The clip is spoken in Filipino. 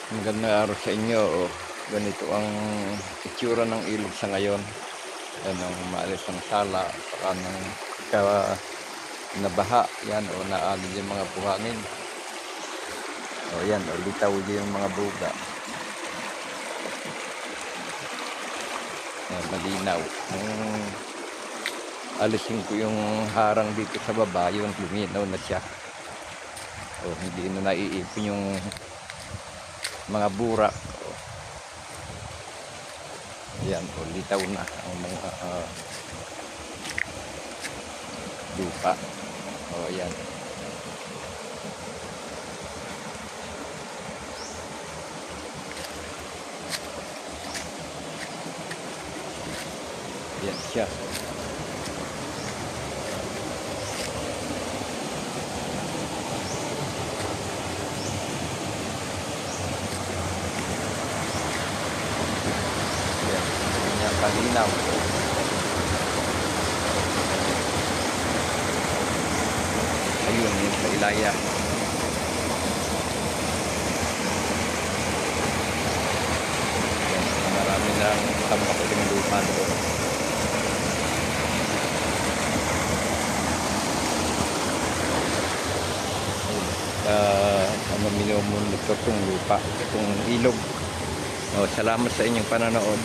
Magandang araw sa inyo. Ganito ang itsura ng ilog sa ngayon. Yan ang maalis ng sala, saka ng nabaha. Yan o naagad yung mga buhangin. O yan o litaw yung mga buga. Yan, malinaw. Kung alisin ko yung harang dito sa baba, yung luminaw na siya. O hindi na naiipon yung mga burak. Yan o litaw na ang mga lupa. O yan. Yan siya. Yan kalinaw. Ayun, yun sa Ilaya. Yan, marami ng tamakuling lupa doon. Minumulot ko itong lupa, itong ilog. Salamat sa inyong panonood.